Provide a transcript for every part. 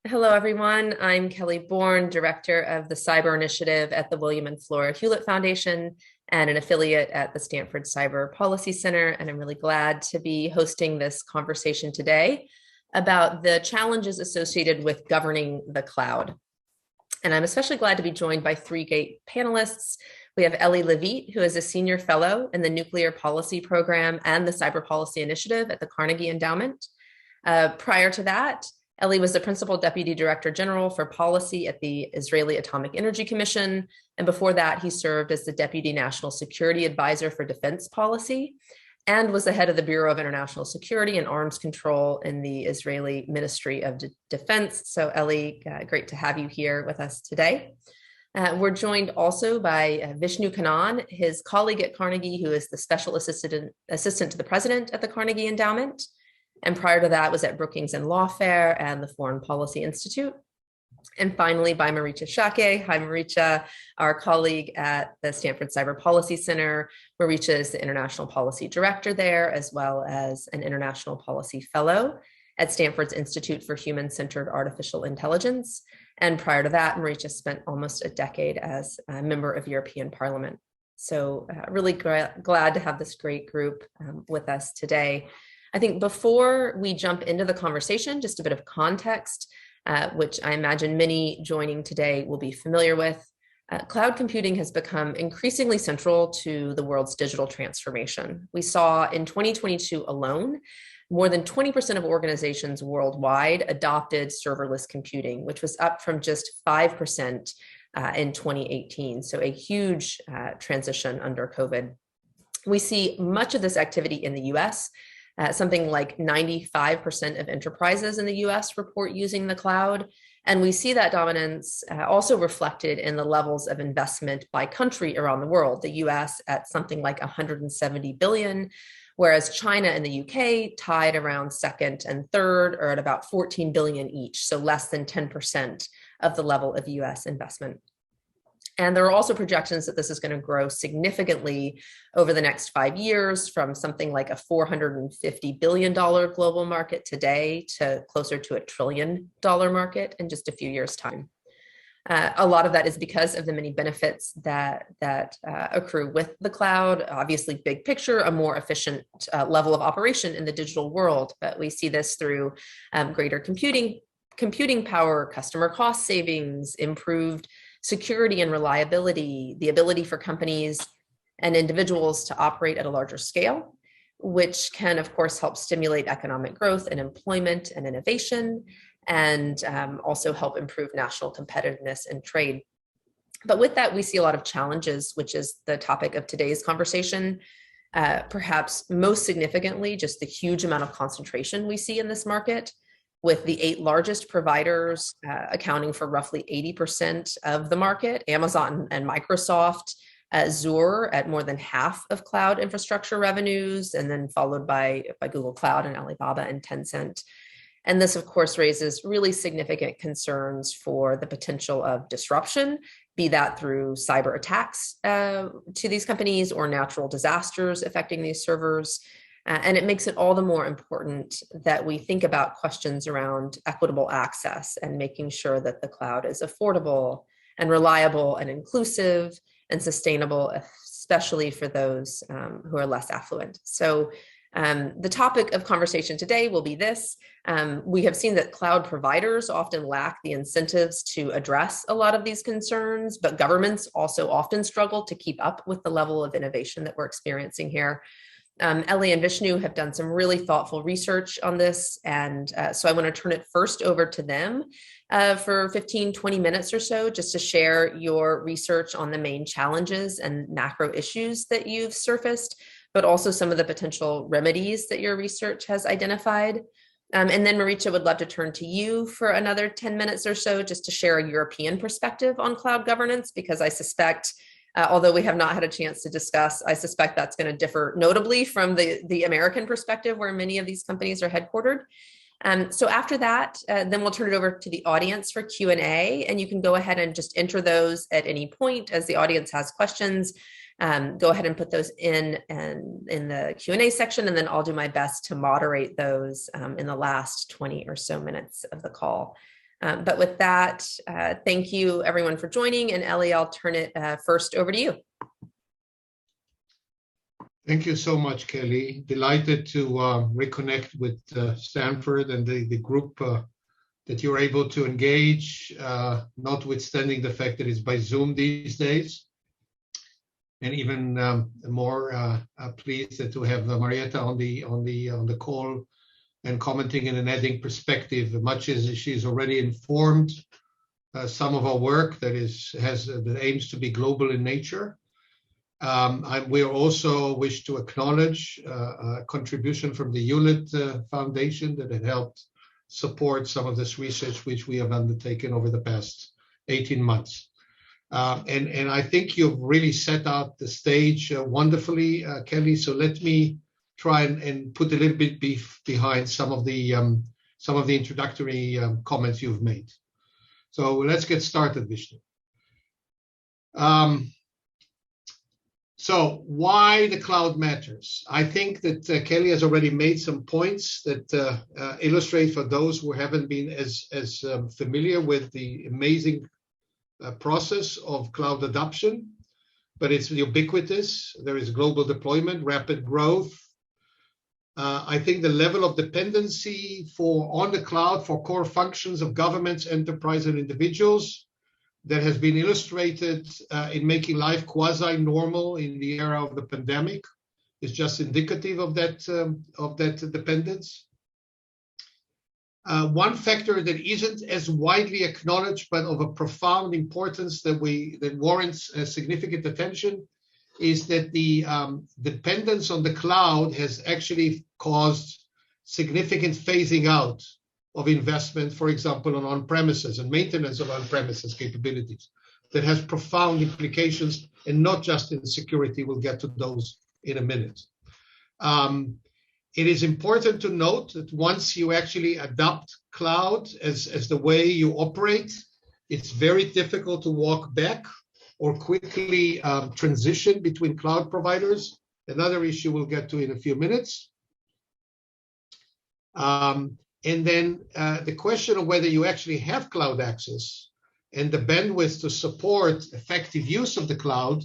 Hello, everyone. I'm Kelly Bourne, Director of the Cyber Initiative at the William and Flora Hewlett Foundation and an affiliate at the Stanford Cyber Policy Center. And I'm really glad to be hosting this conversation today about the challenges associated with governing the cloud. And I'm especially glad to be joined by three great panelists. We have Ellie Levitt, who is a senior fellow in the Nuclear Policy Program and the Cyber Policy Initiative at the Carnegie Endowment. Prior to that, Ellie was the Principal Deputy Director General for Policy at the Israeli Atomic Energy Commission. And before that, he served as the Deputy National Security Advisor for Defense Policy and was the head of the Bureau of International Security and Arms Control in the Israeli Ministry of Defense. So Ellie, great to have you here with us today. We're joined also by Vishnu Kannan, his colleague at Carnegie, who is the Special Assistant to the President at the Carnegie Endowment. And prior to that was at Brookings and Lawfare and the Foreign Policy Institute. And finally, by Maricha Shake. Hi, Maricha, our colleague at the Stanford Cyber Policy Center. Maricha is the International Policy Director there, as well as an International Policy Fellow at Stanford's Institute for Human-Centered Artificial Intelligence. And prior to that, Maricha spent almost a decade as a member of European Parliament. So really glad to have this great group with us today. I think before we jump into the conversation, just a bit of context, which I imagine many joining today will be familiar with. Cloud computing has become increasingly central to the world's digital transformation. We saw in 2022 alone, more than 20% of organizations worldwide adopted serverless computing, which was up from just 5% in 2018. So a huge transition under COVID. We see much of this activity in the US. Something like 95% of enterprises in the US report using the cloud. And we see that dominance also reflected in the levels of investment by country around the world. The US at something like 170 billion, whereas China and the UK tied around second and third are at about 14 billion each. So less than 10% of the level of US investment. And there are also projections that this is going to grow significantly over the next 5 years from something like a $450 billion global market today to closer to $1 trillion market in just a few years' time. A lot of that is because of the many benefits that accrue with the cloud. Obviously, big picture, a more efficient level of operation in the digital world. But we see this through greater computing power, customer cost savings, improved security and reliability, the ability for companies and individuals to operate at a larger scale, which can, of course, help stimulate economic growth and employment and innovation, and also help improve national competitiveness and trade. But with that, we see a lot of challenges, which is the topic of today's conversation. Perhaps most significantly, just the huge amount of concentration we see in this market, with the 8 largest providers accounting for roughly 80% of the market, Amazon and Microsoft, Azure at more than half of cloud infrastructure revenues, and then followed by Google Cloud and Alibaba and Tencent. And this, of course, raises really significant concerns for the potential of disruption, be that through cyber attacks to these companies or natural disasters affecting these servers. And it makes it all the more important that we think about questions around equitable access and making sure that the cloud is affordable and reliable and inclusive and sustainable, especially for those who are less affluent. So the topic of conversation today will be this. We have seen that cloud providers often lack the incentives to address a lot of these concerns, but governments also often struggle to keep up with the level of innovation that we're experiencing here. Ellie and Vishnu have done some really thoughtful research on this. And so I want to turn it first over to them for 15, 20 minutes or so, just to share your research on the main challenges and macro issues that you've surfaced, but also some of the potential remedies that your research has identified. And then Maricha, would love to turn to you for another 10 minutes or so, just to share a European perspective on cloud governance, because I suspect although we have not had a chance to discuss, I suspect that's going to differ notably from the American perspective where many of these companies are headquartered. So after that, then we'll turn it over to the audience for Q&A, and you can go ahead and just enter those at any point as the audience has questions. Go ahead and put those in the Q&A section, and then I'll do my best to moderate those in the last 20 or so minutes of the call. But with that, thank you everyone for joining, and Ellie, I'll turn it first over to you. Thank you so much, Kelly. Delighted to reconnect with Stanford and the group that you're able to engage, notwithstanding the fact that it's by Zoom these days. And even more pleased to have Marietta on the call and commenting and adding perspective, much as she's already informed some of our work that aims to be global in nature. We also wish to acknowledge a contribution from the Hewlett Foundation that had helped support some of this research which we have undertaken over the past 18 months. And I think you've really set out the stage wonderfully, Kelly. So let me try and put a little bit behind some of the introductory comments you've made. So let's get started, Vishnu. So why the cloud matters? I think that Kelly has already made some points that illustrate for those who haven't been as familiar with the amazing process of cloud adoption, but it's ubiquitous. There is global deployment, rapid growth. I think the level of dependency on the cloud for core functions of governments, enterprise, and individuals that has been illustrated in making life quasi-normal in the era of the pandemic is just indicative of that dependence. One factor that isn't as widely acknowledged, but of a profound importance that warrants significant attention, is that the dependence on the cloud has actually caused significant phasing out of investment, for example, on-premises and maintenance of on-premises capabilities that has profound implications, and not just in security. We'll get to those in a minute. It is important to note that once you actually adopt cloud as the way you operate, it's very difficult to walk back or quickly transition between cloud providers. Another issue we'll get to in a few minutes. And then the question of whether you actually have cloud access and the bandwidth to support effective use of the cloud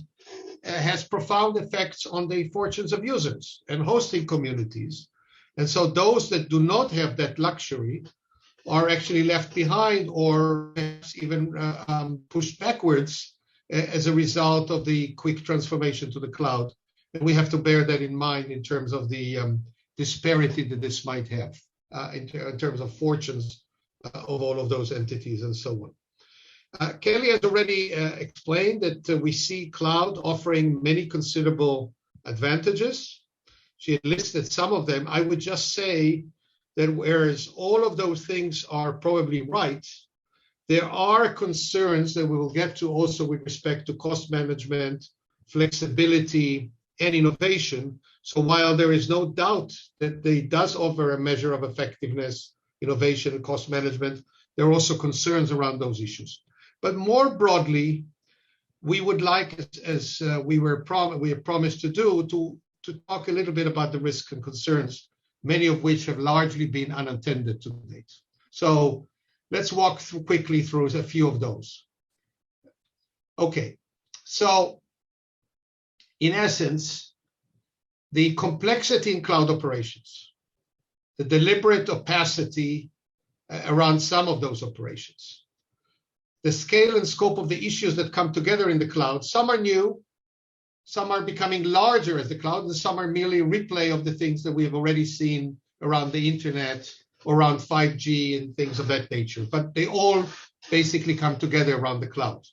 has profound effects on the fortunes of users and hosting communities. And so those that do not have that luxury are actually left behind, or perhaps even pushed backwards as a result of the quick transformation to the cloud. And we have to bear that in mind in terms of the disparity that this might have. In terms of fortunes of all of those entities and so on. Kelly has already explained that we see cloud offering many considerable advantages. She had listed some of them. I would just say that whereas all of those things are probably right, there are concerns that we will get to also with respect to cost management, flexibility, and innovation. So while there is no doubt that it does offer a measure of effectiveness, innovation, and cost management, there are also concerns around those issues. But more broadly, we would like, as we have promised to do, to talk a little bit about the risks and concerns, many of which have largely been unattended to date. So let's walk quickly through a few of those. Okay, so in essence, the complexity in cloud operations, the deliberate opacity around some of those operations, the scale and scope of the issues that come together in the cloud. Some are new, some are becoming larger as the cloud, and some are merely a replay of the things that we have already seen around the internet, around 5G and things of that nature. But they all basically come together around the cloud,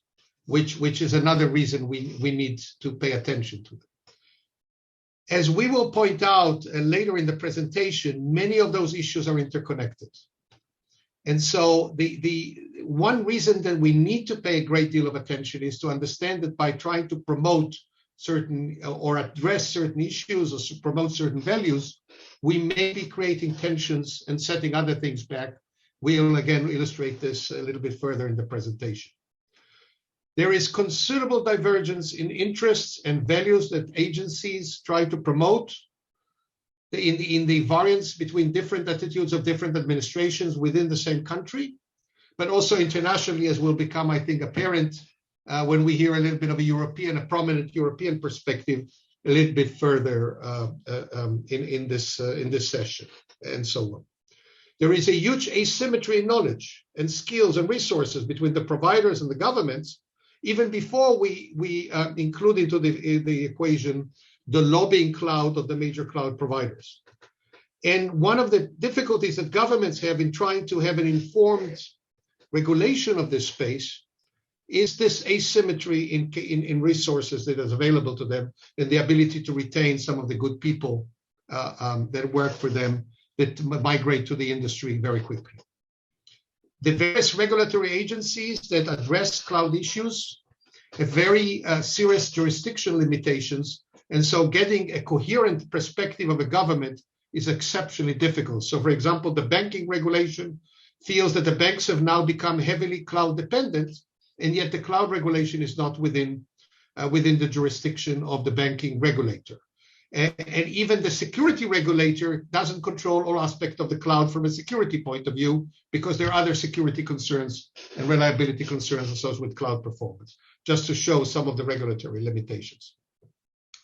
which is another reason we need to pay attention to them. As we will point out later in the presentation, many of those issues are interconnected. And so the one reason that we need to pay a great deal of attention is to understand that by trying to promote certain or address certain issues or promote certain values, we may be creating tensions and setting other things back. We'll again illustrate this a little bit further in the presentation. There is considerable divergence in interests and values that agencies try to promote in the variance between different attitudes of different administrations within the same country. but also internationally, as will become, I think, apparent when we hear a little bit of a prominent European perspective a little bit further in this session, and so on. There is a huge asymmetry in knowledge and skills and resources between the providers and the governments, even before we include into the equation the lobbying cloud of the major cloud providers. And one of the difficulties that governments have in trying to have an informed regulation of this space is this asymmetry in resources that is available to them and the ability to retain some of the good people that work for them, that migrate to the industry very quickly. The various regulatory agencies that address cloud issues have very serious jurisdiction limitations, and so getting a coherent perspective of a government is exceptionally difficult. So, for example, the banking regulation feels that the banks have now become heavily cloud dependent, and yet the cloud regulation is not within the jurisdiction of the banking regulator. And even the security regulator doesn't control all aspects of the cloud from a security point of view, because there are other security concerns and reliability concerns associated with cloud performance, just to show some of the regulatory limitations.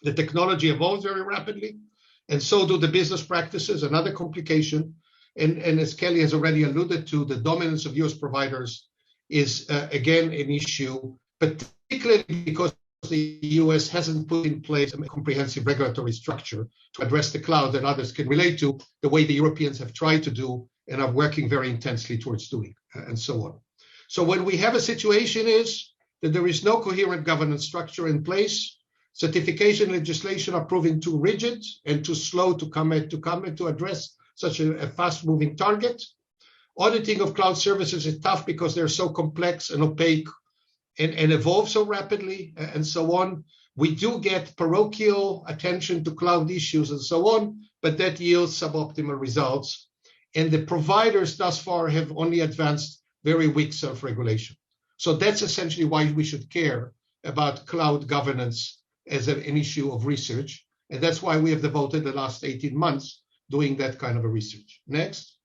The technology evolves very rapidly, and so do the business practices. Another complication, and as Kelly has already alluded to, the dominance of US providers is again an issue, particularly because the US hasn't put in place a comprehensive regulatory structure to address the cloud that others can relate to, the way the Europeans have tried to do and are working very intensely towards doing, and so on. So when we have a situation is that there is no coherent governance structure in place, certification legislation are proving too rigid and too slow to come to address such a fast-moving target. Auditing of cloud services is tough because they're so complex and opaque and evolve so rapidly, and so on. We do get parochial attention to cloud issues and so on, but that yields suboptimal results. And the providers thus far have only advanced very weak self-regulation. So that's essentially why we should care about cloud governance as an issue of research. And that's why we have devoted the last 18 months doing that kind of a research. Next.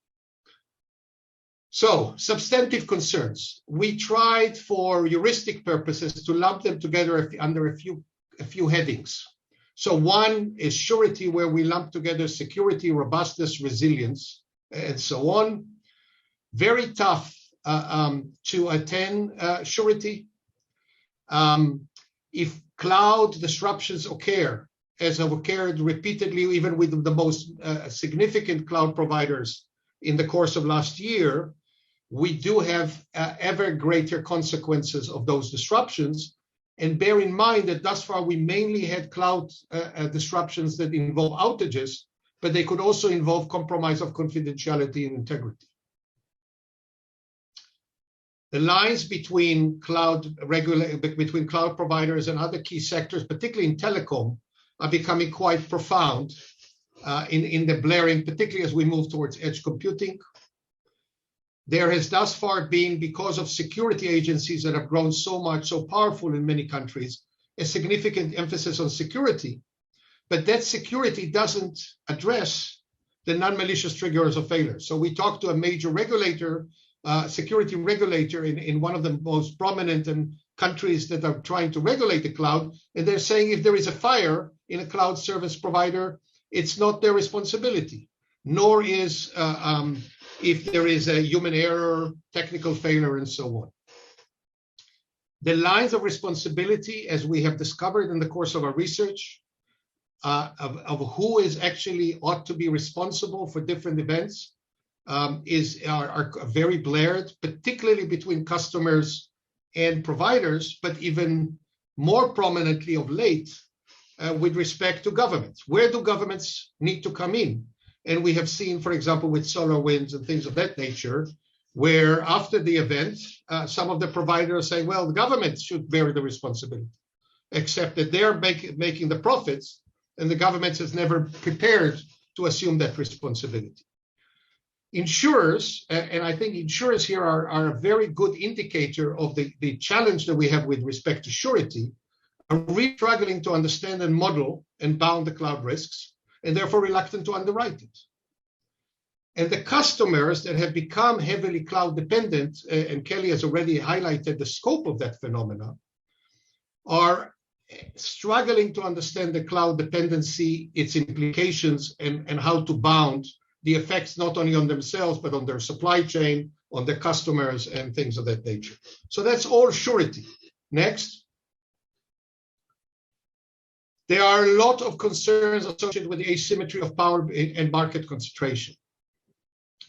So, substantive concerns. We tried for heuristic purposes to lump them together under a few headings. So one is surety, where we lump together security, robustness, resilience, and so on. Very tough to attain surety. If cloud disruptions occur, as have occurred repeatedly, even with the most significant cloud providers in the course of last year, we do have ever greater consequences of those disruptions. And bear in mind that thus far we mainly had cloud disruptions that involve outages, but they could also involve compromise of confidentiality and integrity. The lines between cloud providers and other key sectors, particularly in telecom, are becoming quite profound in the blaring, particularly as we move towards edge computing. There has thus far been, because of security agencies that have grown so much, so powerful in many countries, a significant emphasis on security. But that security doesn't address the non-malicious triggers of failure. So we talked to a major regulator, security regulator in one of the most prominent countries that are trying to regulate the cloud, and they're saying if there is a fire in a cloud service provider, it's not their responsibility, nor is if there is a human error, technical failure, and so on. The lines of responsibility, as we have discovered in the course of our research, of who is actually ought to be responsible for different events, are very blurred, particularly between customers and providers, but even more prominently of late with respect to governments. Where do governments need to come in? And we have seen, for example, with SolarWinds and things of that nature, where after the event, some of the providers say, well, the government should bear the responsibility, except that they're making the profits, and the government has never prepared to assume that responsibility. Insurers, and I think insurers here are a very good indicator of the challenge that we have with respect to surety, are really struggling to understand and model and bound the cloud risks, and therefore reluctant to underwrite it. And the customers that have become heavily cloud dependent, and Kelly has already highlighted the scope of that phenomena, are struggling to understand the cloud dependency, its implications, and how to bound the effects not only on themselves, but on their supply chain, on their customers, and things of that nature. So that's all surety. Next. There are a lot of concerns associated with the asymmetry of power and market concentration.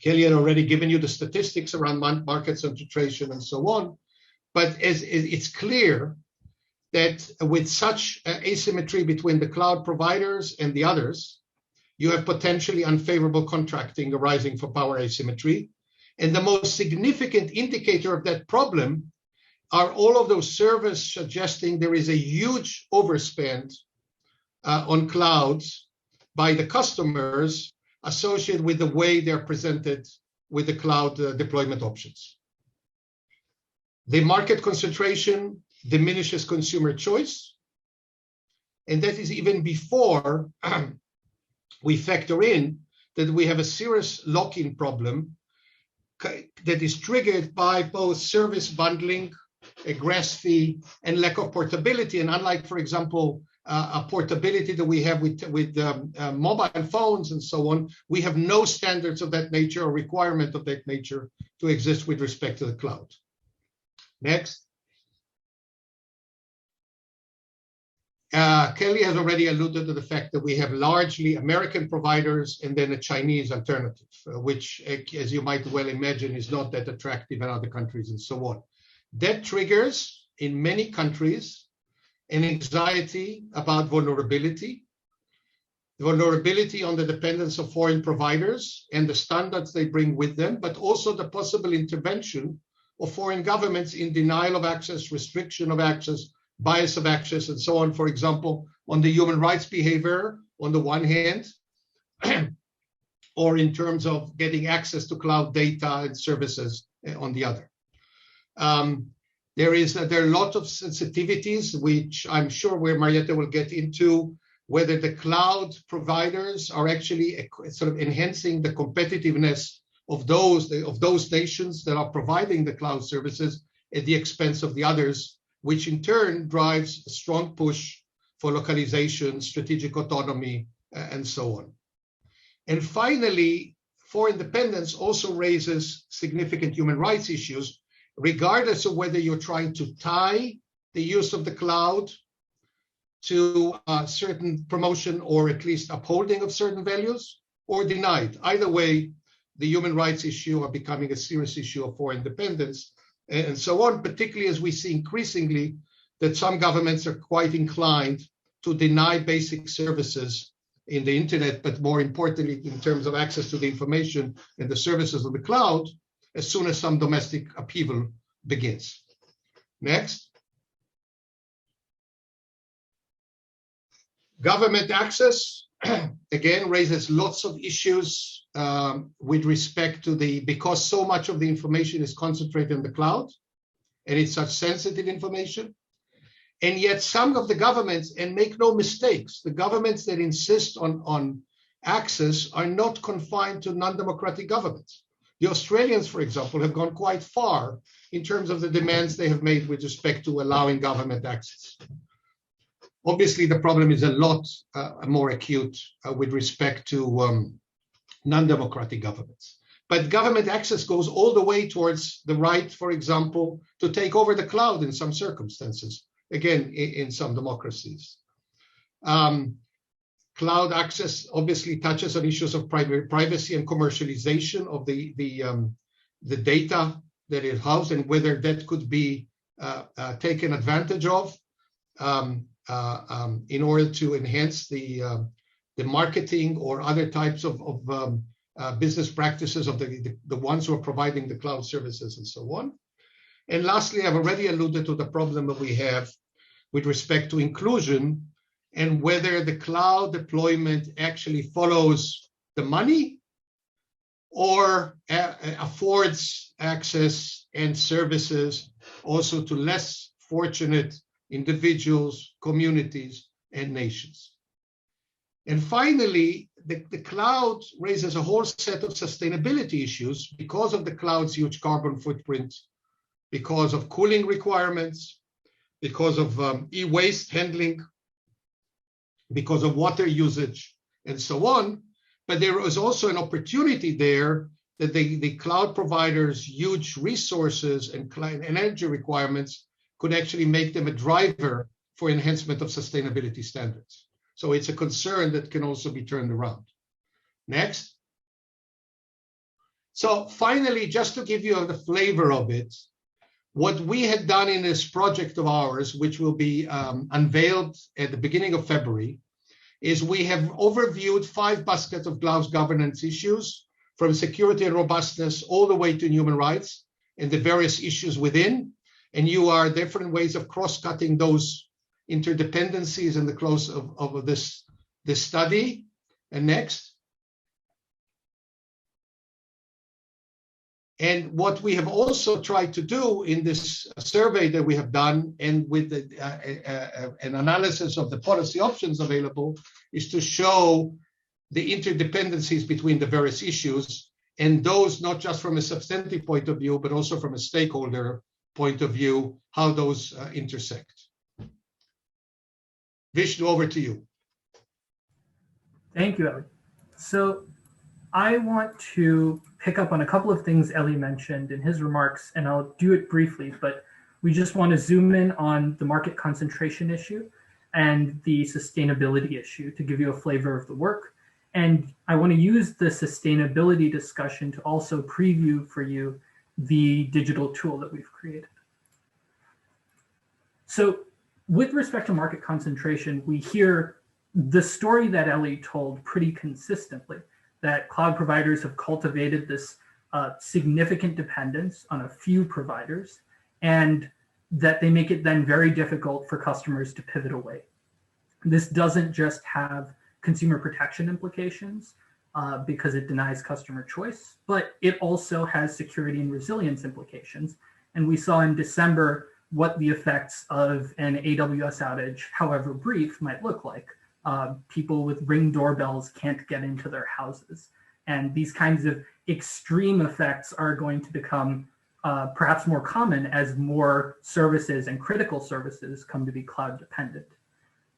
Kelly had already given you the statistics around market concentration and so on, but as it's clear that with such asymmetry between the cloud providers and the others, you have potentially unfavorable contracting arising from power asymmetry. And the most significant indicator of that problem are all of those surveys suggesting there is a huge overspend on clouds by the customers associated with the way they're presented with the cloud deployment options. The market concentration diminishes consumer choice, and that is even before we factor in that we have a serious lock-in problem that is triggered by both service bundling, a grass fee, and lack of portability. And unlike, for example, a portability that we have with mobile phones and so on, we have no standards of that nature or requirement of that nature to exist with respect to the cloud. Next. Kelly has already alluded to the fact that we have largely American providers and then a Chinese alternative, which, as you might well imagine, is not that attractive in other countries and so on. That triggers, in many countries, an anxiety about vulnerability on the dependence of foreign providers and the standards they bring with them, but also the possible intervention of foreign governments in denial of access, restriction of access, bias of access, and so on, for example, on the human rights behavior on the one hand, or in terms of getting access to cloud data and services on the other. There are a lot of sensitivities, which I'm sure where Marietta will get into, whether the cloud providers are actually sort of enhancing the competitiveness of those nations that are providing the cloud services at the expense of the others, which in turn drives a strong push for localization, strategic autonomy, and so on. And finally, foreign dependence also raises significant human rights issues, regardless of whether you're trying to tie the use of the cloud to certain promotion or at least upholding of certain values, or denied. Either way, the human rights issue are becoming a serious issue of foreign dependence, and so on, particularly as we see increasingly that some governments are quite inclined to deny basic services in the internet, but more importantly, in terms of access to the information and the services of the cloud, as soon as some domestic upheaval begins. Next. Government access, again, raises lots of issues with respect to because so much of the information is concentrated in the cloud, and it's such sensitive information. And yet some of the governments, and make no mistakes, the governments that insist on access are not confined to non-democratic governments. The Australians, for example, have gone quite far in terms of the demands they have made with respect to allowing government access. Obviously, the problem is a lot more acute with respect to non-democratic governments. But government access goes all the way towards the right, for example, to take over the cloud in some circumstances, again, in some democracies. Cloud access obviously touches on issues of privacy and commercialization of the data that it houses, and whether that could be taken advantage of in order to enhance the marketing or other types of business practices of the ones who are providing the cloud services and so on. And lastly, I've already alluded to the problem that we have with respect to inclusion and whether the cloud deployment actually follows the money or affords access and services also to less fortunate individuals, communities, and nations. And finally, the cloud raises a whole set of sustainability issues because of the cloud's huge carbon footprint, because of cooling requirements, because of e-waste handling, because of water usage, and so on. But there is also an opportunity there that the cloud providers' huge resources and energy requirements could actually make them a driver for enhancement of sustainability standards. So it's a concern that can also be turned around. Next. So finally, just to give you the flavor of it, what we had done in this project of ours, which will be unveiled at the beginning of February, is we have overviewed 5 baskets of cloud governance issues, from security and robustness all the way to human rights and the various issues within. And you are different ways of cross-cutting those interdependencies in the close of this study. And next. And what we have also tried to do in this survey that we have done, and with an analysis of the policy options available, is to show the interdependencies between the various issues, and those not just from a substantive point of view, but also from a stakeholder point of view, how those intersect. Vishnu, over to you. Thank you, Eli. So I want to pick up on a couple of things Eli mentioned in his remarks, and I'll do it briefly, but we just want to zoom in on the market concentration issue and the sustainability issue to give you a flavor of the work. And I want to use the sustainability discussion to also preview for you the digital tool that we've created. So with respect to market concentration, we hear the story that Eli told pretty consistently, that cloud providers have cultivated this significant dependence on a few providers, and that they make it then very difficult for customers to pivot away. This doesn't just have consumer protection implications because it denies customer choice, but it also has security and resilience implications. And we saw in December what the effects of an AWS outage, however brief, might look like. People with Ring doorbells can't get into their houses. And these kinds of extreme effects are going to become perhaps more common as more services and critical services come to be cloud dependent.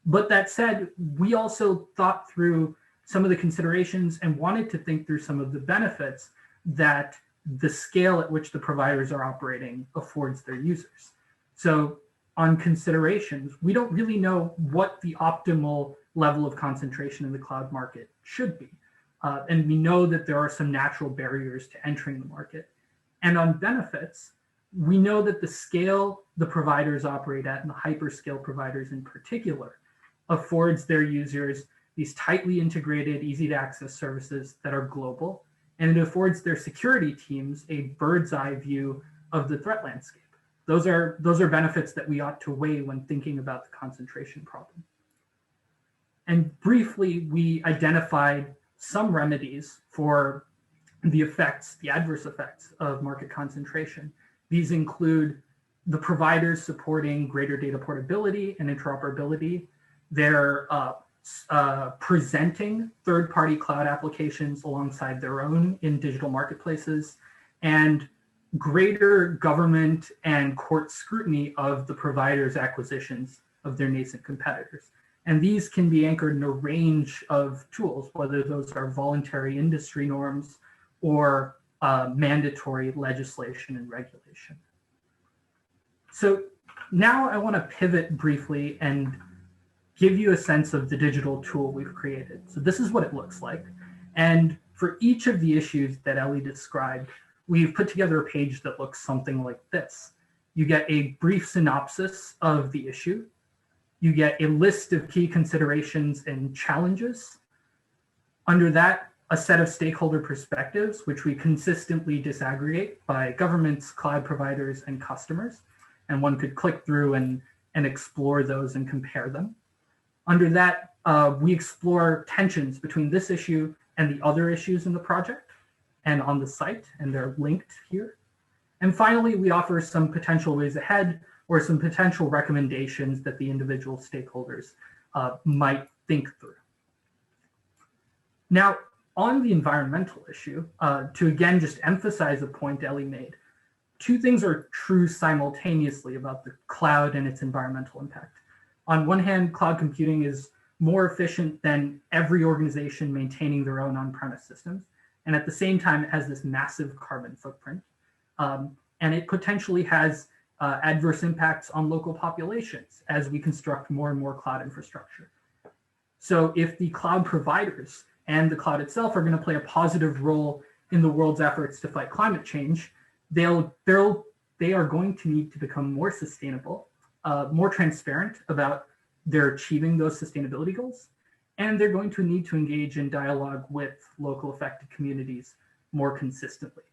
But that said, we also thought through some of the considerations and wanted to think through some of the benefits that the scale at which the providers are operating affords their users. So on considerations, we don't really know what the optimal level of concentration in the cloud market should be. And we know that there are some natural barriers to entering the market. And on benefits, we know that the scale the providers operate at, and the hyperscale providers in particular, affords their users these tightly integrated, easy to access services that are global, and it affords their security teams a bird's eye view of the threat landscape. Those are benefits that we ought to weigh when thinking about the concentration problem. And briefly, we identified some remedies for the effects, the adverse effects of market concentration. These include the providers supporting greater data portability and interoperability. They're presenting third-party cloud applications alongside their own in digital marketplaces, and greater government and court scrutiny of the providers' acquisitions of their nascent competitors. And these can be anchored in a range of tools, whether those are voluntary industry norms or mandatory legislation and regulation. So now I want to pivot briefly and give you a sense of the digital tool we've created. So this is what it looks like. And for each of the issues that Eli described, we've put together a page that looks something like this. You get a brief synopsis of the issue. You get a list of key considerations and challenges. Under that, a set of stakeholder perspectives, which we consistently disaggregate by governments, cloud providers, and customers. And one could click through and explore those and compare them. Under that, we explore tensions between this issue and the other issues in the project and on the site, and they're linked here. And finally, we offer some potential ways ahead or some potential recommendations that the individual stakeholders might think through. Now, on the environmental issue, to again just emphasize a point Ellie made, two things are true simultaneously about the cloud and its environmental impact. On one hand, cloud computing is more efficient than every organization maintaining their own on-premise systems. And at the same time, it has this massive carbon footprint. And it potentially has adverse impacts on local populations as we construct more and more cloud infrastructure. So if the cloud providers and the cloud itself are going to play a positive role in the world's efforts to fight climate change, they are going to need to become more sustainable, more transparent about their achieving those sustainability goals, and they're going to need to engage in dialogue with local affected communities more consistently.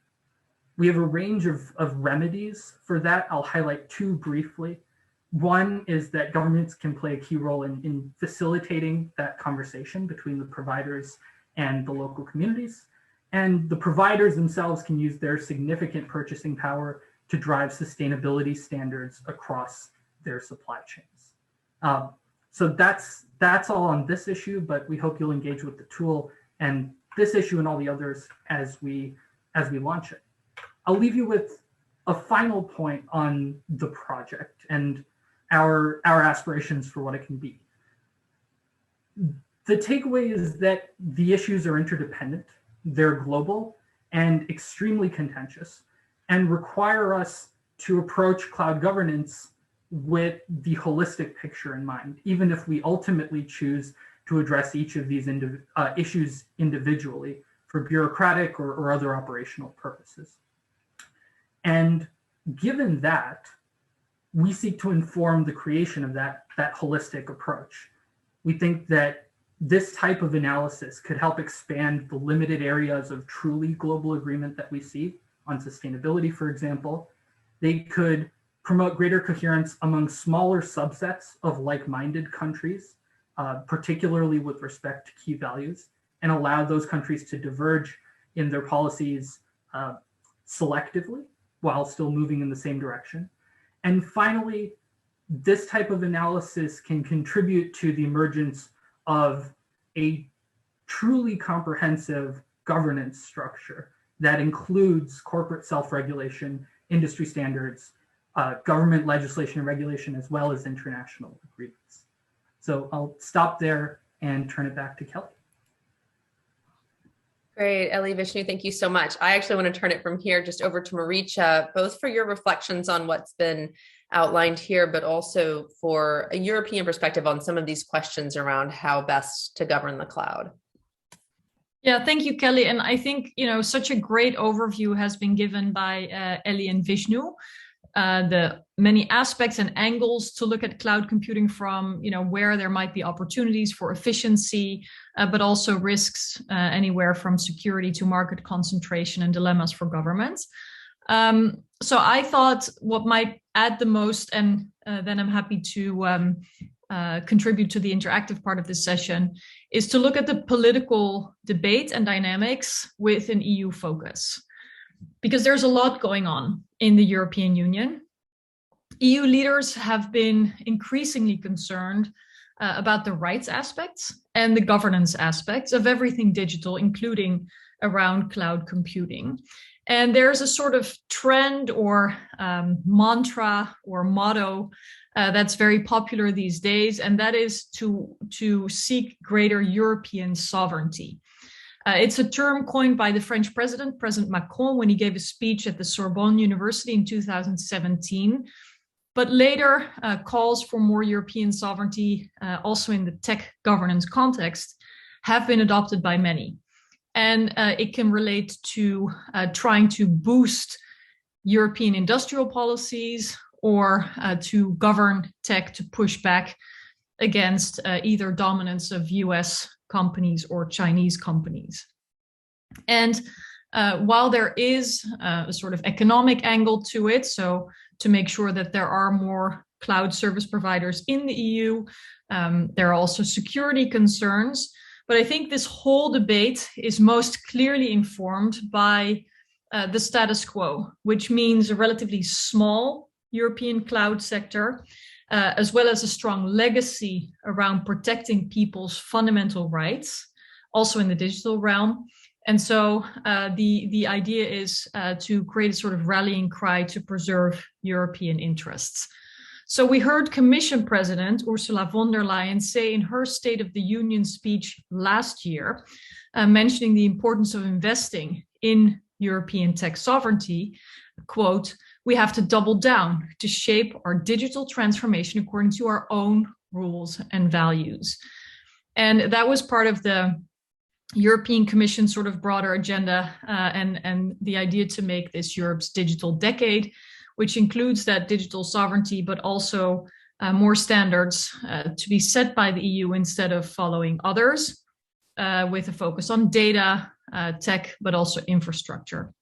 We have a range of remedies for that. I'll highlight two briefly. One is that governments can play a key role in facilitating that conversation between the providers and the local communities. And the providers themselves can use their significant purchasing power to drive sustainability standards across their supply chains. So that's all on this issue, but we hope you'll engage with the tool and this issue and all the others as we launch it. I'll leave you with a final point on the project and our aspirations for what it can be. The takeaway is that the issues are interdependent, they're global and extremely contentious, and require us to approach cloud governance with the holistic picture in mind, even if we ultimately choose to address each of these issues individually for bureaucratic or other operational purposes. And given that, we seek to inform the creation of that holistic approach. We think that this type of analysis could help expand the limited areas of truly global agreement that we see on sustainability, for example. They could promote greater coherence among smaller subsets of like-minded countries, particularly with respect to key values, and allow those countries to diverge in their policies selectively while still moving in the same direction. And finally, this type of analysis can contribute to the emergence of a truly comprehensive governance structure that includes corporate self-regulation, industry standards, government legislation and regulation, as well as international agreements. So I'll stop there and turn it back to Kelly. Great, Ellie, Vishnu, thank you so much. I actually want to turn it from here just over to Maricha, both for your reflections on what's been outlined here, but also for a European perspective on some of these questions around how best to govern the cloud. Yeah, thank you, Kelly. And I think, such a great overview has been given by Ellie and Vishnu. The many aspects and angles to look at cloud computing from, where there might be opportunities for efficiency, but also risks anywhere from security to market concentration and dilemmas for governments. So I thought what might add the most, and then I'm happy to contribute to the interactive part of this session, is to look at the political debate and dynamics with an EU focus. Because there's a lot going on in the European Union. EU leaders have been increasingly concerned about the rights aspects and the governance aspects of everything digital, including around cloud computing. And there's a sort of trend or mantra or motto that's very popular these days, and that is to seek greater European sovereignty. It's a term coined by the French President Macron, when he gave a speech at the Sorbonne University in 2017. But later, calls for more European sovereignty, also in the tech governance context, have been adopted by many. And it can relate to trying to boost European industrial policies or to govern tech to push back against either dominance of US companies or Chinese companies. And while there is a sort of economic angle to it, so to make sure that there are more cloud service providers in the EU, there are also security concerns. But I think this whole debate is most clearly informed by the status quo, which means a relatively small European cloud sector, as well as a strong legacy around protecting people's fundamental rights also in the digital realm. And so the idea is to create a sort of rallying cry to preserve European interests. So we heard Commission President Ursula von der Leyen say in her State of the Union speech last year, mentioning the importance of investing in European tech sovereignty, quote, "We have to double down to shape our digital transformation according to our own rules and values." And that was part of the European Commission sort of broader agenda and the idea to make this Europe's digital decade, which includes that digital sovereignty, but also more standards to be set by the EU instead of following others, with a focus on data, tech, but also infrastructure.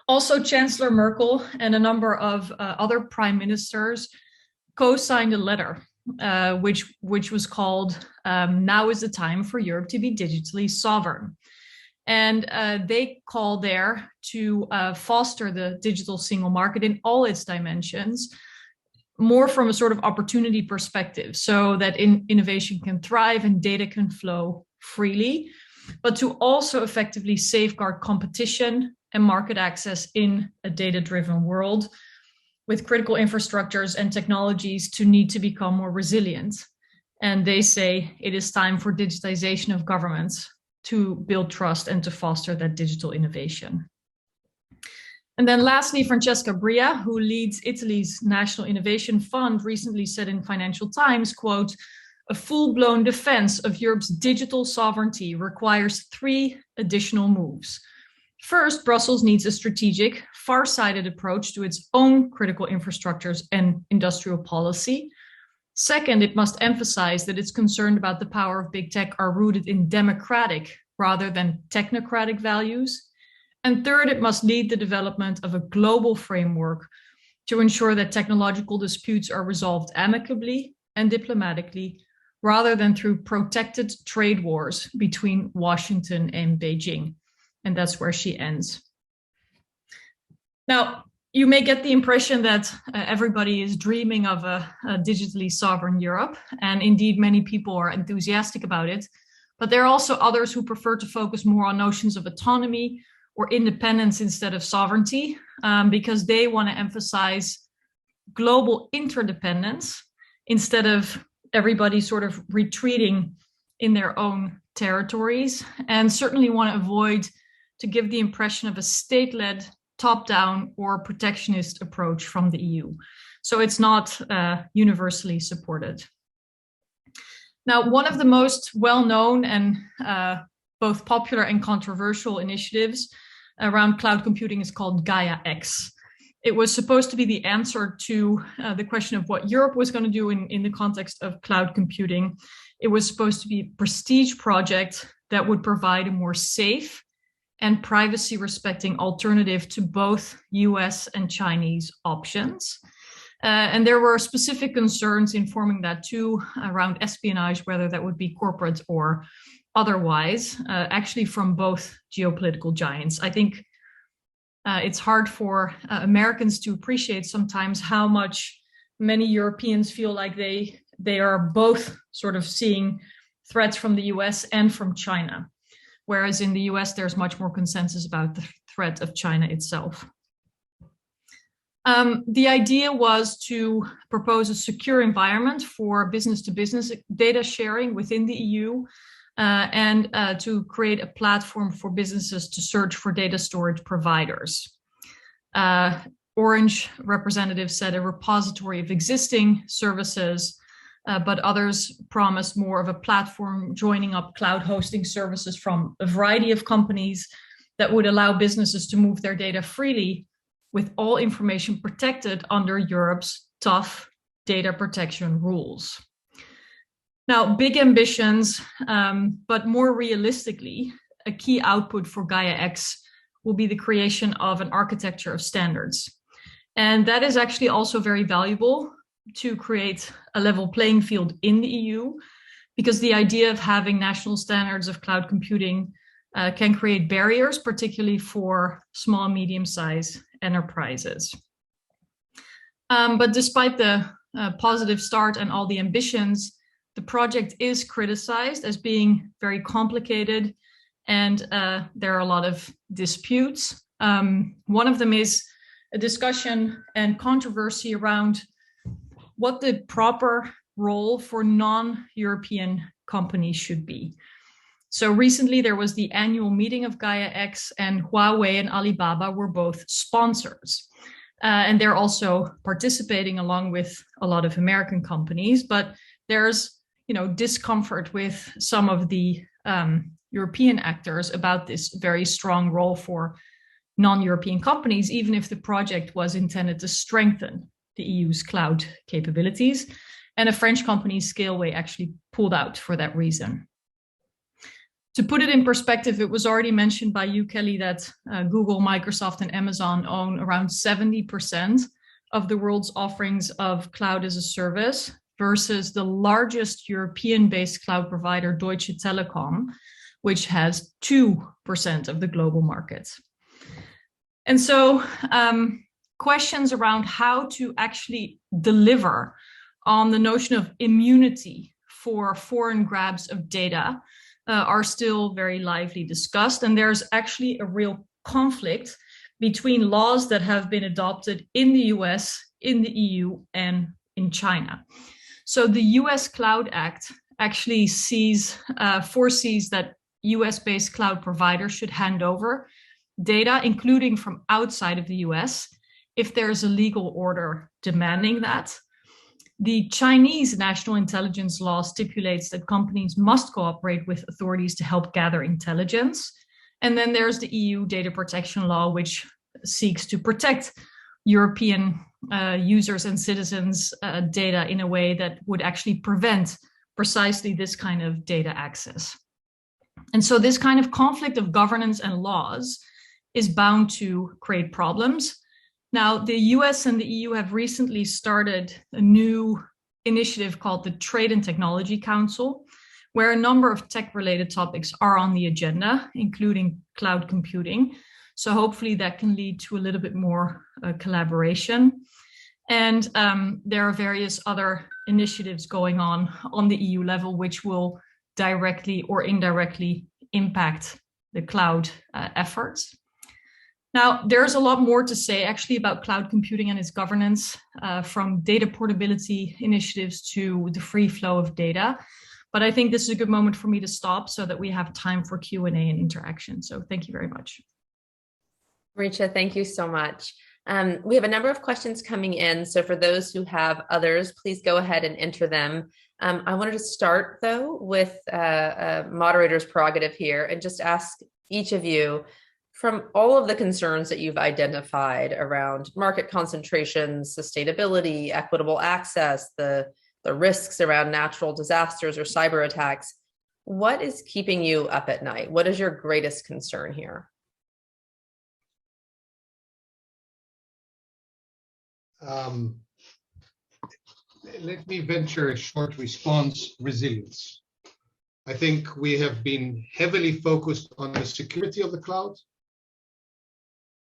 Also, Chancellor Merkel and a number of other prime ministers co-signed a letter, which was called "Now is the time for Europe to be digitally sovereign." And they call there to foster the digital single market in all its dimensions, more from a sort of opportunity perspective, so that innovation can thrive and data can flow freely, but to also effectively safeguard competition and market access in a data-driven world, with critical infrastructures and technologies to need to become more resilient. And they say it is time for digitization of governments to build trust and to foster that digital innovation. And then lastly, Francesca Bria, who leads Italy's National Innovation Fund, recently said in Financial Times, quote, "A full-blown defense of Europe's digital sovereignty requires 3 additional moves. First, Brussels needs a strategic, far-sighted approach to its own critical infrastructures and industrial policy. Second, it must emphasize that its concern about the power of big tech are rooted in democratic rather than technocratic values. And third, it must lead the development of a global framework to ensure that technological disputes are resolved amicably and diplomatically, rather than through protected trade wars between Washington and Beijing." And that's where she ends. Now, you may get the impression that everybody is dreaming of a digitally sovereign Europe, and indeed many people are enthusiastic about it, but there are also others who prefer to focus more on notions of autonomy or independence instead of sovereignty, because they want to emphasize global interdependence instead of everybody sort of retreating in their own territories, and certainly want to avoid to give the impression of a state-led, top-down or protectionist approach from the EU. So it's not universally supported. Now, one of the most well-known and both popular and controversial initiatives around cloud computing is called Gaia-X. It was supposed to be the answer to the question of what Europe was going to do in the context of cloud computing. It was supposed to be a prestige project that would provide a more safe and privacy-respecting alternative to both US and Chinese options. And there were specific concerns in forming that too around espionage, whether that would be corporate or otherwise, actually from both geopolitical giants. I think it's hard for Americans to appreciate sometimes how much many Europeans feel like they are both sort of seeing threats from the US and from China, whereas in the US there's much more consensus about the threat of China itself. The idea was to propose a secure environment for business-to-business data sharing within the EU, and to create a platform for businesses to search for data storage providers. Orange representatives said a repository of existing services, but others promised more of a platform joining up cloud hosting services from a variety of companies that would allow businesses to move their data freely with all information protected under Europe's tough data protection rules. Now, big ambitions, but more realistically, a key output for Gaia-X will be the creation of an architecture of standards. And that is actually also very valuable to create a level playing field in the EU, because the idea of having national standards of cloud computing can create barriers, particularly for small, medium-sized enterprises. But despite the positive start and all the ambitions, the project is criticized as being very complicated, and there are a lot of disputes. One of them is a discussion and controversy around what the proper role for non-European companies should be. So recently there was the annual meeting of Gaia-X, and Huawei and Alibaba were both sponsors. And they're also participating along with a lot of American companies, but there's discomfort with some of the European actors about this very strong role for non-European companies, even if the project was intended to strengthen the EU's cloud capabilities. And a French company, Scaleway, actually pulled out for that reason. To put it in perspective, it was already mentioned by you, Kelly, that Google, Microsoft, and Amazon own around 70% of the world's offerings of cloud as a service, versus the largest European-based cloud provider, Deutsche Telekom, which has 2% of the global market. And so questions around how to actually deliver on the notion of immunity for foreign grabs of data are still very lively discussed. And there's actually a real conflict between laws that have been adopted in the US, in the EU, and in China. So the US Cloud Act actually foresees that US-based cloud providers should hand over data, including from outside of the US, if there's a legal order demanding that. The Chinese national intelligence law stipulates that companies must cooperate with authorities to help gather intelligence. And then there's the EU data protection law, which seeks to protect European users and citizens' data in a way that would actually prevent precisely this kind of data access. And so this kind of conflict of governance and laws is bound to create problems. Now, the US and the EU have recently started a new initiative called the Trade and Technology Council, where a number of tech-related topics are on the agenda, including cloud computing. So hopefully that can lead to a little bit more collaboration. And there are various other initiatives going on the EU level, which will directly or indirectly impact the cloud efforts. Now, there's a lot more to say actually about cloud computing and its governance, from data portability initiatives to the free flow of data. But I think this is a good moment for me to stop so that we have time for Q&A and interaction. So thank you very much. Marietje, thank you so much. We have a number of questions coming in. So for those who have others, please go ahead and enter them. I wanted to start, though, with a moderator's prerogative here and just ask each of you, from all of the concerns that you've identified around market concentration, sustainability, equitable access, the risks around natural disasters or cyber attacks, what is keeping you up at night? What is your greatest concern here? Let me venture a short response: resilience. I think we have been heavily focused on the security of the cloud.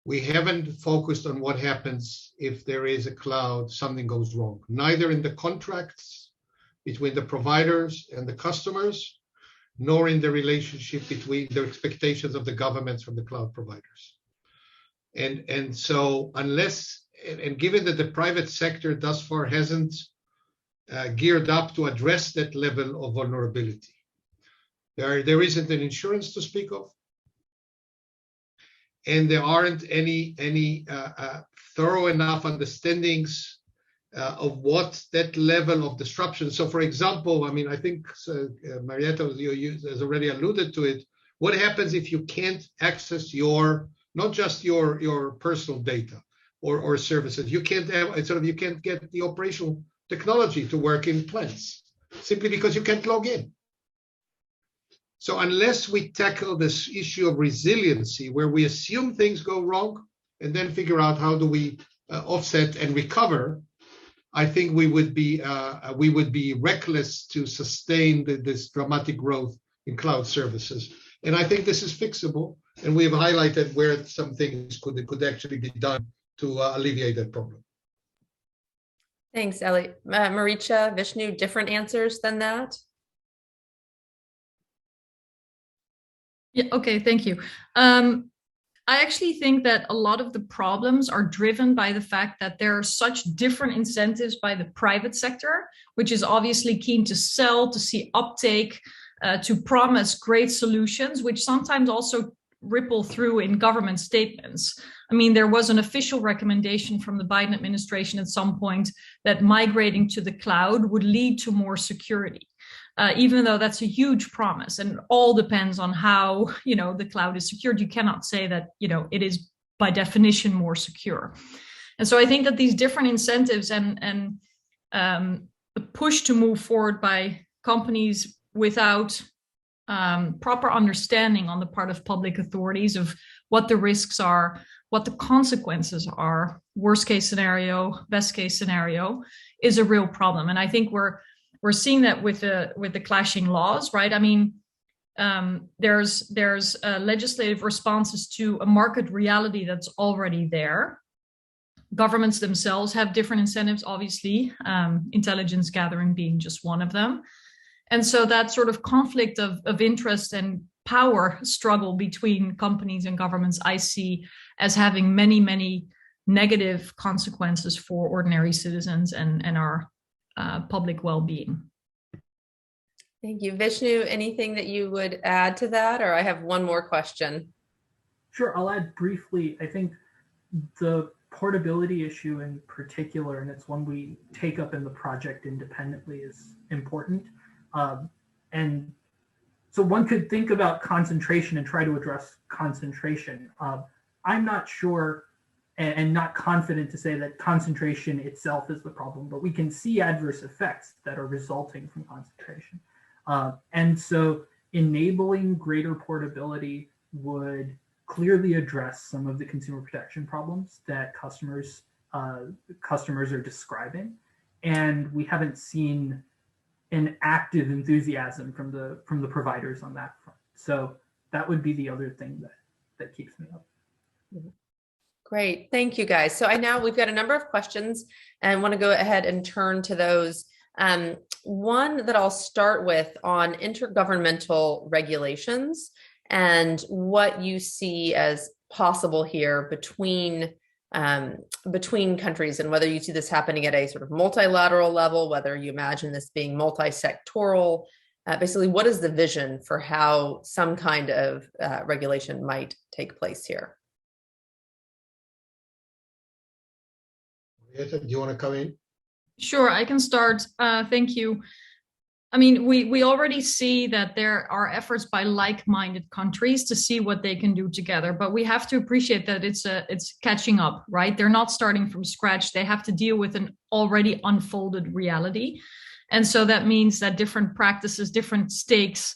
We haven't focused on what happens if there is a cloud, something goes wrong, neither in the contracts between the providers and the customers, nor in the relationship between the expectations of the governments from the cloud providers. And so unless, and given that the private sector thus far hasn't geared up to address that level of vulnerability, there isn't an insurance to speak of, and there aren't any thorough enough understandings of what that level of disruption. So, for example, I mean, I think Mariette has already alluded to it. What happens if you can't access not just your personal data or services? You can't have you can't get the operational technology to work in plants simply because you can't log in. So unless we tackle this issue of resiliency, where we assume things go wrong and then figure out how do we offset and recover, I think we would be reckless to sustain this dramatic growth in cloud services. And I think this is fixable, and we have highlighted where some things could actually be done to alleviate that problem. Thanks, Ellie. Maricha, Vishnu, different answers than that? Yeah, okay, thank you. I actually think that a lot of the problems are driven by the fact that there are such different incentives by the private sector, which is obviously keen to sell, to see uptake, to promise great solutions, which sometimes also ripple through in government statements. I mean, there was an official recommendation from the Biden administration at some point that migrating to the cloud would lead to more security. Even though that's a huge promise, and it all depends on how the cloud is secured. You cannot say that it is by definition more secure. And so I think that these different incentives and the push to move forward by companies without proper understanding on the part of public authorities of what the risks are, what the consequences are, worst case scenario, best case scenario, is a real problem. And I think we're seeing that with the clashing laws, right? I mean, there's legislative responses to a market reality that's already there. Governments themselves have different incentives, obviously, intelligence gathering being just one of them. And so that sort of conflict of interest and power struggle between companies and governments, I see as having many, many negative consequences for ordinary citizens and our public well-being. Thank you. Vishnu, anything that you would add to that? Or I have one more question. Sure, I'll add briefly. I think the portability issue in particular, and it's one we take up in the project independently, is important. And so one could think about concentration and try to address concentration. I'm not sure and not confident to say that concentration itself is the problem, but we can see adverse effects that are resulting from concentration. And so enabling greater portability would clearly address some of the consumer protection problems that customers are describing. And we haven't seen an active enthusiasm from the providers on that front. So that would be the other thing that keeps me up. Great, thank you guys. So we've got a number of questions and want to go ahead and turn to those. One that I'll start with on intergovernmental regulations and what you see as possible here between countries, and whether you see this happening at a sort of multilateral level, whether you imagine this being multi-sectoral. Basically, what is the vision for how some kind of regulation might take place here? Do you want to come in? Sure, I can start. Thank you. I mean, we already see that there are efforts by like-minded countries to see what they can do together, but we have to appreciate that it's catching up, right? They're not starting from scratch. They have to deal with an already unfolded reality. And so that means that different practices, different stakes,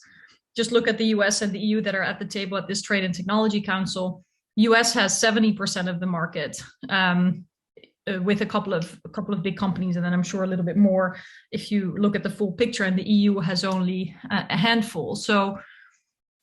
just look at the US and the EU that are at the table at this Trade and Technology Council. US has 70% of the market. With a couple of big companies, and then I'm sure a little bit more if you look at the full picture, and the EU has only a handful. So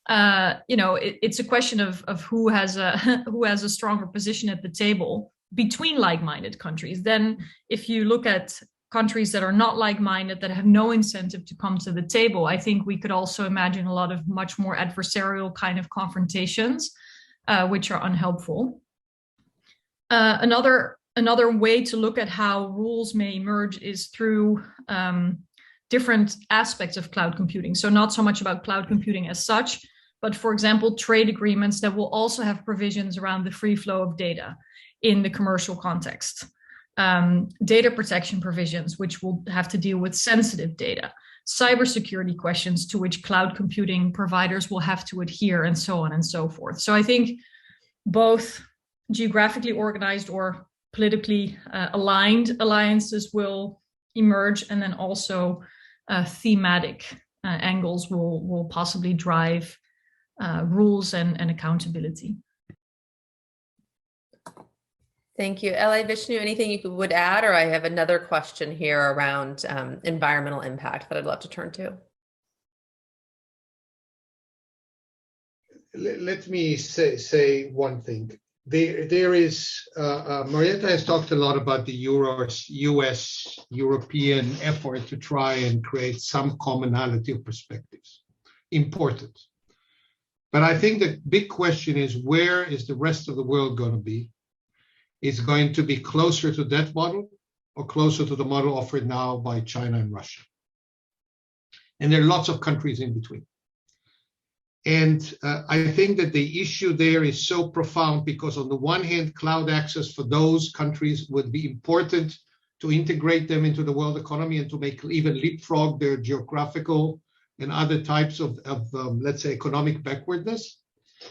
it's a question of who has a stronger position at the table between like-minded countries. Then if you look at countries that are not like-minded, that have no incentive to come to the table, I think we could also imagine a lot of much more adversarial kind of confrontations, which are unhelpful. Another way to look at how rules may emerge is through different aspects of cloud computing. So not so much about cloud computing as such, but for example, trade agreements that will also have provisions around the free flow of data in the commercial context. Data protection provisions, which will have to deal with sensitive data. Cybersecurity questions to which cloud computing providers will have to adhere, and so on and so forth. So I think both geographically organized or politically aligned alliances will emerge, and then also thematic angles will possibly drive rules and accountability. Thank you. Ellie, Vishnu, anything you would add? Or I have another question here around environmental impact that I'd love to turn to. Let me say one thing. there is, Marietta has talked a lot about the European effort to try and create some commonality of perspectives. Important. But I think the big question is, where is the rest of the world going to be? Is it going to be closer to that model or closer to the model offered now by China and Russia? And there are lots of countries in between. And I think that the issue there is so profound because on the one hand, cloud access for those countries would be important to integrate them into the world economy and to make even leapfrog their geographical and other types of let's say, economic backwardness.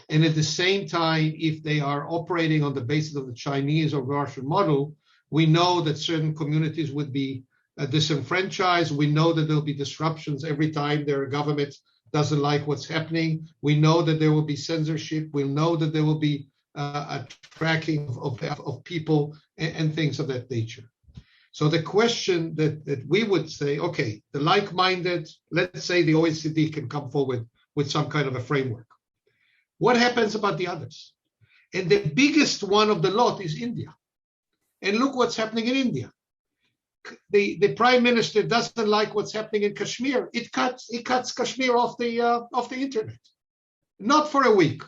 And at the same time, if they are operating on the basis of the Chinese or Russian model, we know that certain communities would be disenfranchised. We know that there'll be disruptions every time their government doesn't like what's happening. We know that there will be censorship. We know that there will be a tracking of people and things of that nature. So the question that we would say, okay, the like-minded, let's say the OECD can come forward with some kind of a framework. What happens about the others? And the biggest one of the lot is India. And look what's happening in India. The prime minister doesn't like what's happening in Kashmir. It cuts Kashmir off the internet. Not for a week,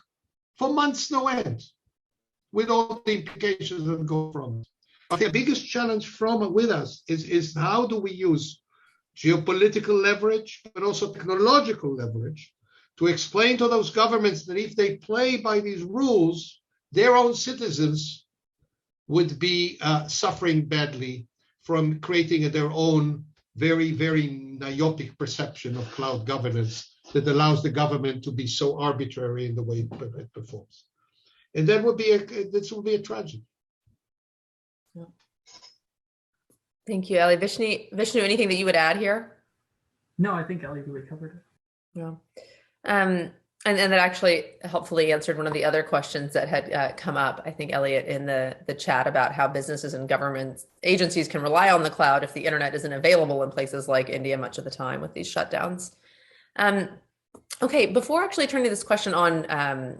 for months no end, with all the implications that go from it. But the biggest challenge with us is how do we use geopolitical leverage, but also technological leverage to explain to those governments that if they play by these rules, their own citizens would be suffering badly from creating their own very, very myopic perception of cloud governance that allows the government to be so arbitrary in the way it performs. And that would be a tragedy. Yeah. Thank you, Eli. Vishnu, anything that you would add here? No, I think Eli really covered it. Yeah. And that actually helpfully answered one of the other questions that had come up, I think, Elliot, in the chat about how businesses and government agencies can rely on the cloud if the internet isn't available in places like India much of the time with these shutdowns. Okay, before actually turning to this question on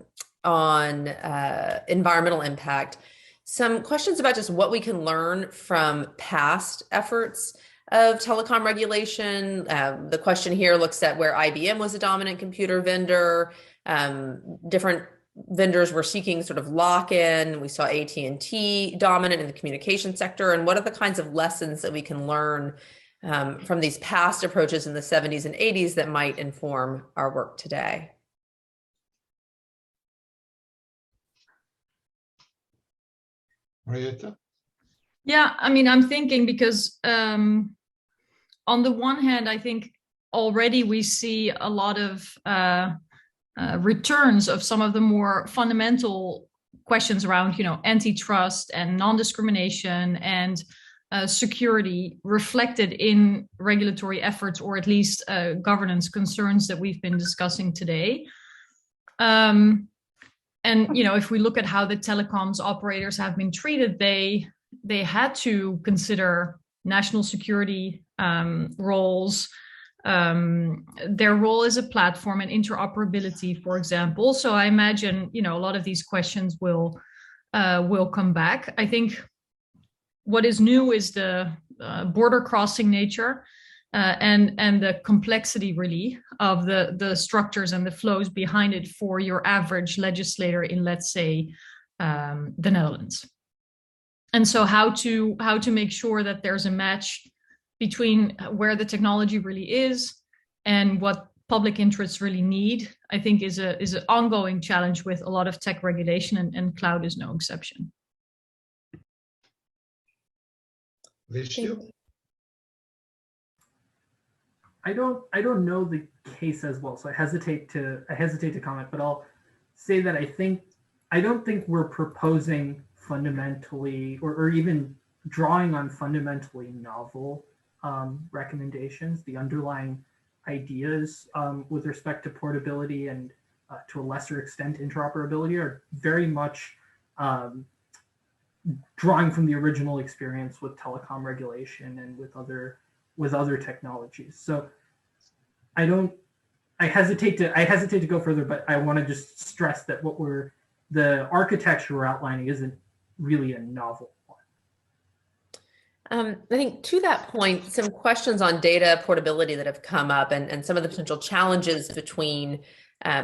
environmental impact, some questions about just what we can learn from past efforts of telecom regulation. The question here looks at where IBM was a dominant computer vendor. Different vendors were seeking sort of lock-in. We saw AT&T dominant in the communication sector. And what are the kinds of lessons that we can learn from these past approaches in the 70s and 80s that might inform our work today? Marietta? Yeah, I mean, I'm thinking because on the one hand, I think already we see a lot of returns of some of the more fundamental questions around, antitrust and non-discrimination and security reflected in regulatory efforts, or at least governance concerns that we've been discussing today. And if we look at how the telecoms operators have been treated, they had to consider national security roles, their role as a platform and interoperability, for example. So I imagine, a lot of these questions will come back. I think what is new is the border crossing nature and the complexity really of the structures and the flows behind it for your average legislator in, let's say, the Netherlands. And so how to make sure that there's a match between where the technology really is and what public interests really need, I think is an ongoing challenge with a lot of tech regulation, and cloud is no exception. Vishnu? I don't know the case as well, so I hesitate to comment, but I'll say that I don't think we're proposing fundamentally or even drawing on fundamentally novel recommendations. The underlying ideas with respect to portability and to a lesser extent interoperability are very much drawing from the original experience with telecom regulation and with other technologies. So I hesitate to go further, but I want to just stress that what we're the architecture we're outlining isn't really a novel one. I think to that point, some questions on data portability that have come up and some of the potential challenges between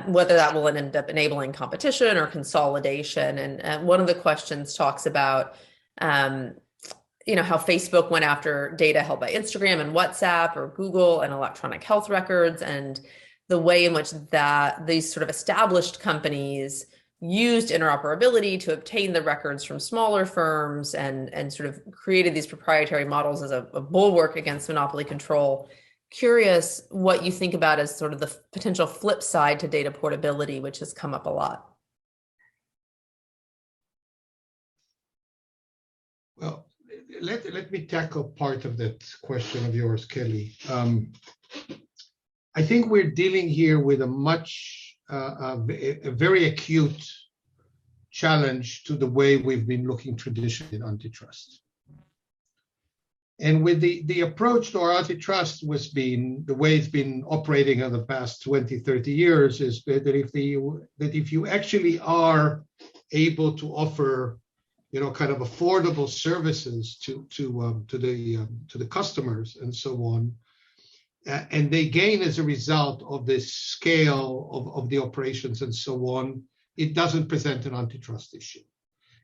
whether that will end up enabling competition or consolidation. And one of the questions talks about, how Facebook went after data held by Instagram and WhatsApp or Google and electronic health records, and the way in which these sort of established companies used interoperability to obtain the records from smaller firms and sort of created these proprietary models as a bulwark against monopoly control. Curious what you think about as sort of the potential flip side to data portability, which has come up a lot. Well, let me tackle part of that question of yours, Kelly. I think we're dealing here with a very acute challenge to the way we've been looking traditionally in antitrust. And with the approach to our antitrust the way it's been operating in the past 20, 30 years is that if you actually are able to offer, kind of affordable services to the customers and so on, and they gain as a result of this scale of the operations and so on, it doesn't present an antitrust issue.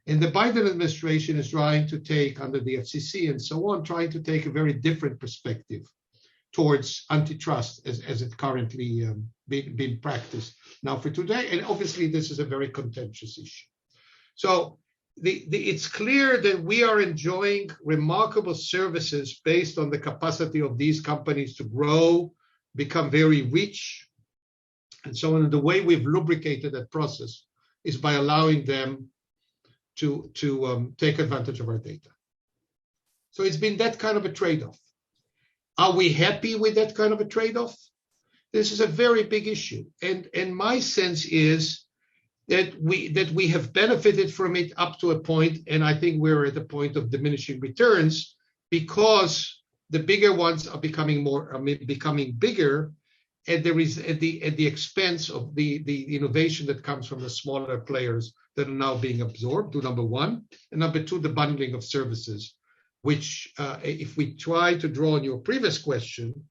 And the Biden administration is trying to take, under the FCC and so on, trying to take a very different perspective towards antitrust as it currently being practiced now for today. And obviously, this is a very contentious issue. So it's clear that we are enjoying remarkable services based on the capacity of these companies to grow, become very rich, and so on. And the way we've lubricated that process is by allowing them to take advantage of our data. So it's been that kind of a trade-off. Are we happy with that kind of a trade-off? This is a very big issue. And my sense is that we have benefited from it up to a point, and I think we're at a point of diminishing returns because the bigger ones are becoming bigger, and there is at the expense of the innovation that comes from the smaller players that are now being absorbed, to number one. And number two, the bundling of services, which if we try to draw on your previous question,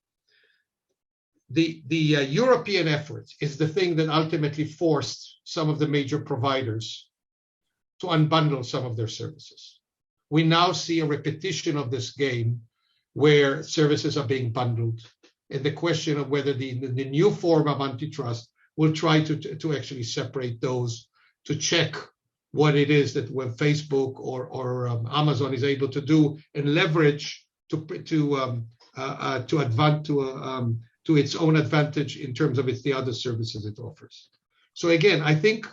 the European effort is the thing that ultimately forced some of the major providers to unbundle some of their services. We now see a repetition of this game where services are being bundled. And the question of whether the new form of antitrust will try to actually separate those, to check what it is that when Facebook or Amazon is able to do and leverage to its own advantage in terms of the other services it offers. So again, I think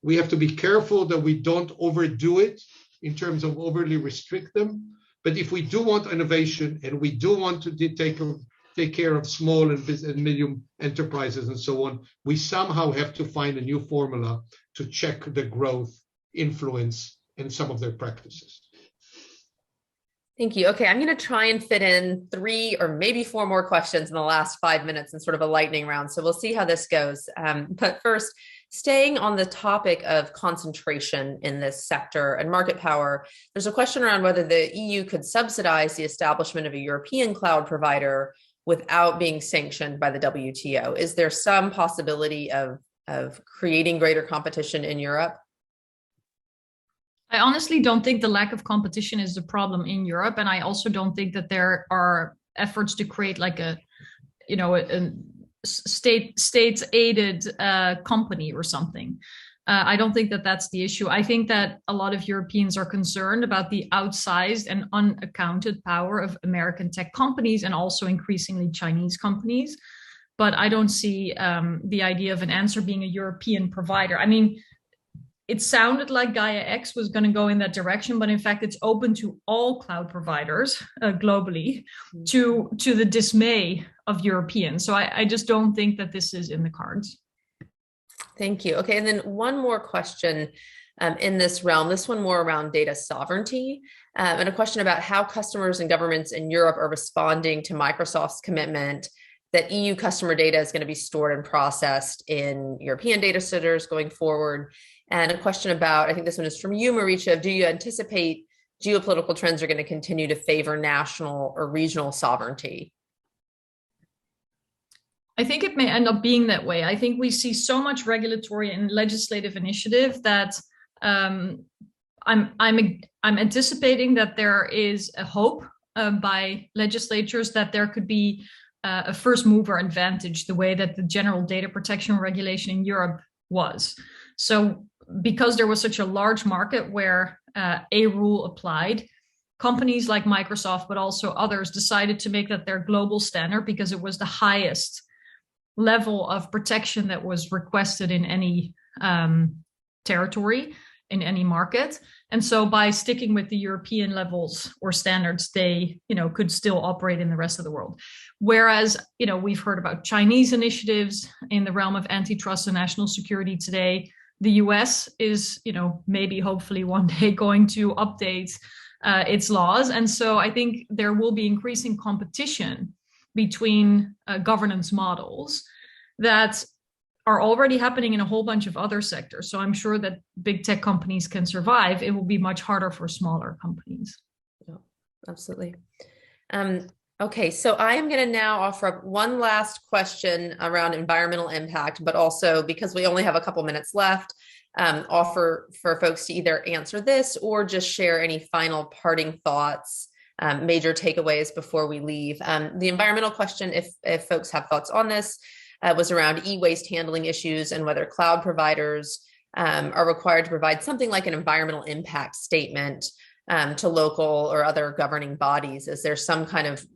we have to be careful that we don't overdo it in terms of overly restrict them. But if we do want innovation and we do want to take care of small and medium enterprises and so on, we somehow have to find a new formula to check the growth, influence, and some of their practices. Thank you. Okay, I'm going to try and fit in 3 or maybe 4 more questions in the last 5 minutes in sort of a lightning round. So we'll see how this goes. But first, staying on the topic of concentration in this sector and market power, there's a question around whether the EU could subsidize the establishment of a European cloud provider without being sanctioned by the WTO. Is there some possibility of creating greater competition in Europe? I honestly don't think the lack of competition is the problem in Europe, and I also don't think that there are efforts to create like a state-aided company or something. I don't think that that's the issue. I think that a lot of Europeans are concerned about the outsized and unaccounted power of American tech companies and also increasingly Chinese companies. But I don't see the idea of an answer being a European provider. I mean, it sounded like Gaia X was going to go in that direction, but in fact, it's open to all cloud providers globally, to the dismay of Europeans. So I just don't think that this is in the cards. Thank you. Okay, and then one more question in this realm, this one more around data sovereignty, and a question about how customers and governments in Europe are responding to Microsoft's commitment that EU customer data is going to be stored and processed in European data centers going forward. And a question about, I think this one is from you, Maricha, do you anticipate geopolitical trends are going to continue to favor national or regional sovereignty? I think it may end up being that way. I think we see so much regulatory and legislative initiative that I'm anticipating that there is a hope by legislatures that there could be a first mover advantage, the way that the general data protection regulation in Europe was. So because there was such a large market where a rule applied, companies like Microsoft, but also others, decided to make that their global standard because it was the highest level of protection that was requested in any territory, in any market. And so by sticking with the European levels or standards, they, could still operate in the rest of the world. Whereas, we've heard about Chinese initiatives in the realm of antitrust and national security today. The US is, maybe hopefully one day going to update its laws. And so I think there will be increasing competition between governance models that are already happening in a whole bunch of other sectors. So I'm sure that big tech companies can survive. It will be much harder for smaller companies. Yeah, absolutely. Okay, so I am going to now offer up one last question around environmental impact, but also because we only have a couple minutes left, offer for folks to either answer this or just share any final parting thoughts, major takeaways before we leave. The environmental question, if folks have thoughts on this, was around e-waste handling issues and whether cloud providers are required to provide something like an environmental impact statement to local or other governing bodies. Is there some kind of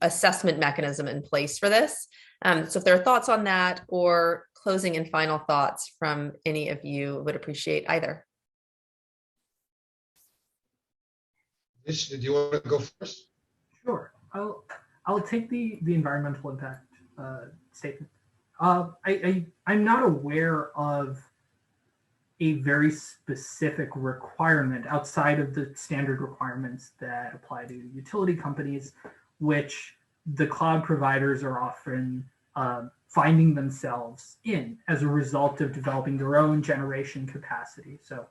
assessment mechanism in place for this? So if there are thoughts on that or closing and final thoughts from any of you, would appreciate either. Vish, did you want to go first? Sure. I'll take the environmental impact statement. I'm not aware of a very specific requirement outside of the standard requirements that apply to utility companies, which the cloud providers are often finding themselves in as a result of developing their own generation capacity. So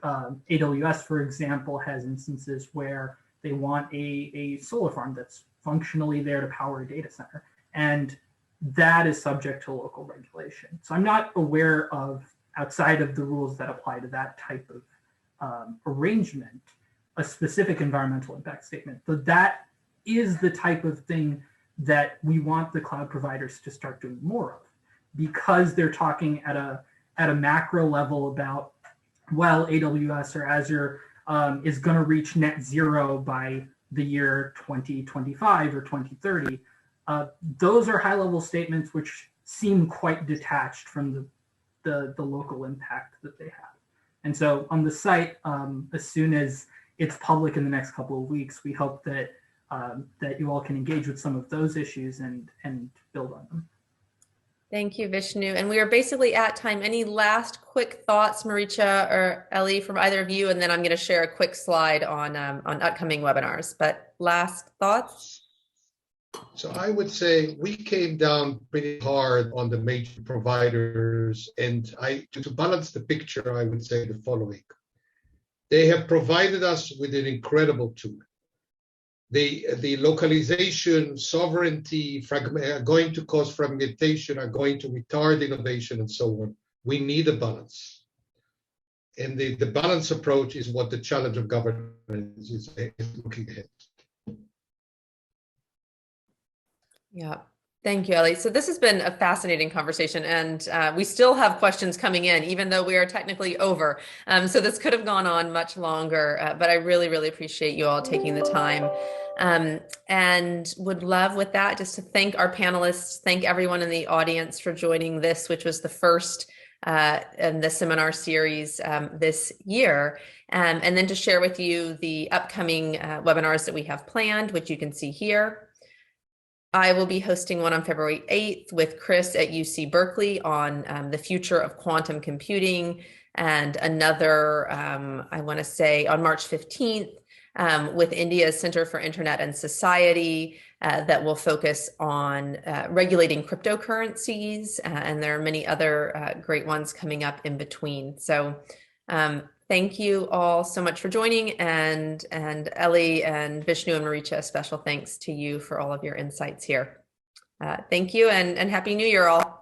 AWS, for example, has instances where they want a solar farm that's functionally there to power a data center. And that is subject to local regulation. So I'm not aware of, outside of the rules that apply to that type of arrangement, a specific environmental impact statement. But that is the type of thing that we want the cloud providers to start doing more of, because they're talking at a macro level about, well, AWS or Azure is going to reach net zero by the year 2025 or 2030. Those are high-level statements which seem quite detached from the local impact that they have. And so on the site, as soon as it's public in the next couple of weeks, we hope that that you all can engage with some of those issues and build on them. Thank you, Vishnu. And we are basically at time. Any last quick thoughts, Maricha or Ellie, from either of you? And then I'm going to share a quick slide on upcoming webinars. But last thoughts? So I would say we came down pretty hard on the major providers, and to balance the picture, I would say the following. They have provided us with an incredible tool. The localization, sovereignty, are going to cause fragmentation, are going to retard innovation, and so on. We need a balance. And the balance approach is what the challenge of governance is looking ahead. Yeah. Thank you, Ellie. So this has been a fascinating conversation, and we still have questions coming in, even though we are technically over. So this could have gone on much longer, but I really, really appreciate you all taking the time. And would love with that just to thank our panelists, thank everyone in the audience for joining this, which was the first in the seminar series this year. And then to share with you the upcoming webinars that we have planned, which you can see here. I will be hosting one on February 8th with Chris at UC Berkeley on the future of quantum computing, and another, I want to say, on March 15th with India's Center for Internet and Society that will focus on regulating cryptocurrencies. And there are many other great ones coming up in between. So thank you all so much for joining. And Ellie and Vishnu and Maricha, a special thanks to you for all of your insights here. Thank you and Happy New Year all.